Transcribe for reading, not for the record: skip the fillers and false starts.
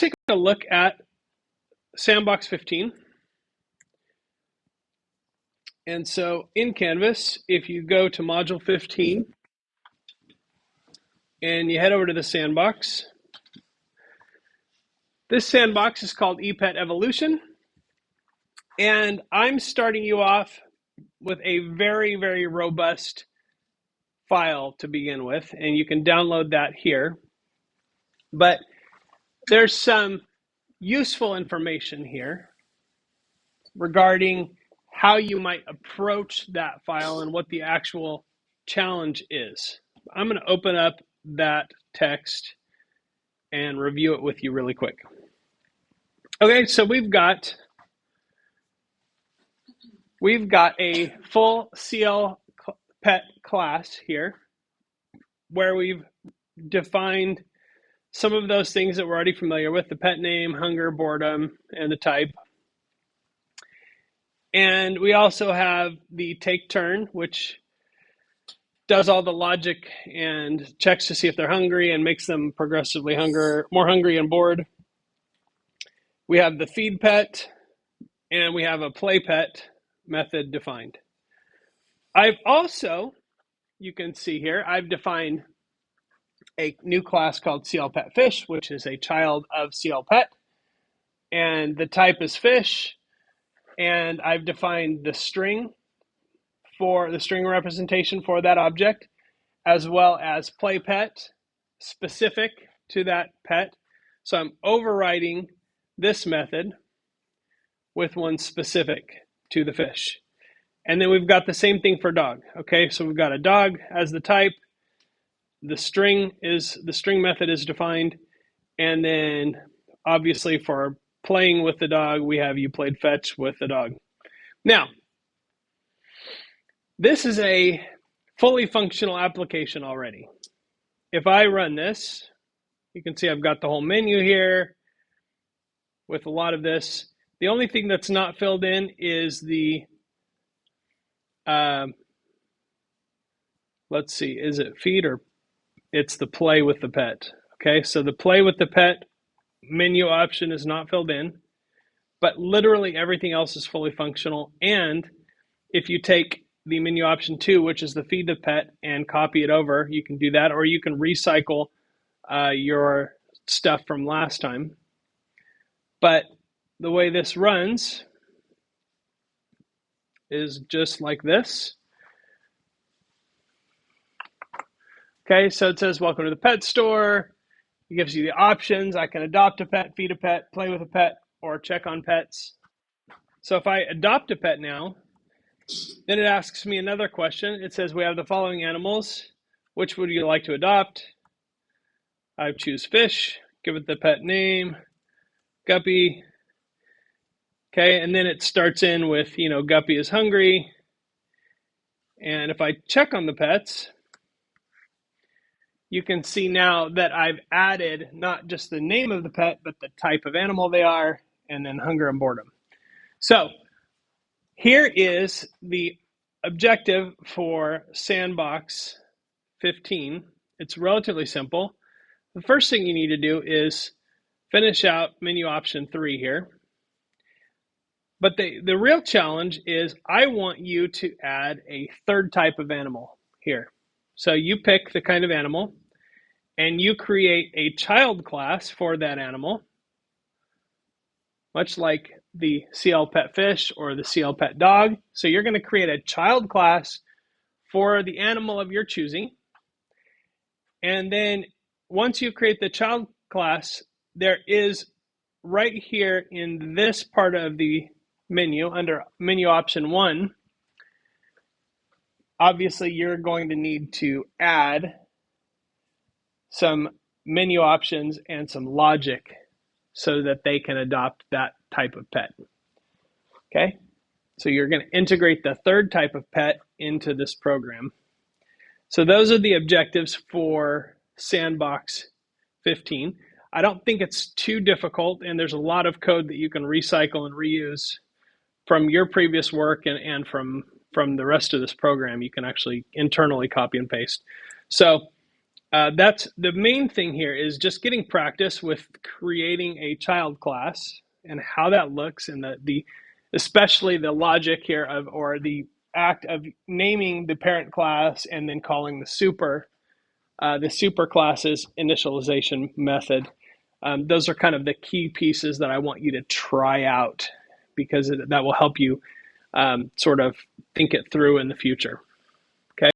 let's take a look at Sandbox 15. And so in Canvas, if you go to Module 15 and you head over to the sandbox, this sandbox is called ePet Evolution. And I'm starting you off with a very, very robust file to begin with, and you can download that here. But there's some useful information here regarding how you might approach that file and what the actual challenge is. I'm going to open up that text and review it with you really quick. Okay, so we've got a full CL pet class here where we've defined some of those things that we're already familiar with: the pet name, hunger, boredom, and the type. And we also have the take turn, which does all the logic and checks to see if they're hungry and makes them progressively more hungry and bored. We have the feed pet, and we have a play pet method defined. I've also, you can see here, I've defined a new class called CL Pet Fish, which is a child of CL Pet, and the type is fish. And I've defined the string representation for that object, as well as play pet specific to that pet. So I'm overriding this method with one specific to the fish. And then we've got the same thing for dog. Okay, so we've got a dog as the type. The string method is defined. And then obviously for playing with the dog, we have you played fetch with the dog. Now, this is a fully functional application already. If I run this, you can see I've got the whole menu here with a lot of this. The only thing that's not filled in is the, let's see, is it feed or it's the play with the pet? Okay, so the play with the pet menu option is not filled in, but literally everything else is fully functional. And if you take the menu option 2, which is the feed the pet, and copy it over, you can do that, or you can recycle your stuff from last time. But the way this runs is just like this. Okay, so it says, welcome to the pet store. It gives you the options. I can adopt a pet, feed a pet, play with a pet, or check on pets. So if I adopt a pet now, then it asks me another question. It says, we have the following animals. Which would you like to adopt? I choose fish, give it the pet name, Guppy. Okay, and then it starts in with, Guppy is hungry. And if I check on the pets, you can see now that I've added not just the name of the pet, but the type of animal they are, and then hunger and boredom. So here is the objective for Sandbox 15. It's relatively simple. The first thing you need to do is finish out menu option 3 here. But the real challenge is I want you to add a third type of animal here. So you pick the kind of animal and you create a child class for that animal, much like the CL Pet Fish or the CL Pet Dog. So you're going to create a child class for the animal of your choosing. And then once you create the child class, there is right here in this part of the menu, under menu option 1, obviously you're going to need to add some menu options and some logic so that they can adopt that type of pet. Okay, so you're going to integrate the third type of pet into this program. So those are the objectives for Sandbox 15. I don't think it's too difficult, and there's a lot of code that you can recycle and reuse from your previous work and from the rest of this program. You can actually internally copy and paste. So That's the main thing here is just getting practice with creating a child class and how that looks and the especially the logic here of or the act of naming the parent class and then calling the super classes initialization method. Those are kind of the key pieces that I want you to try out because that will help you sort of think it through in the future.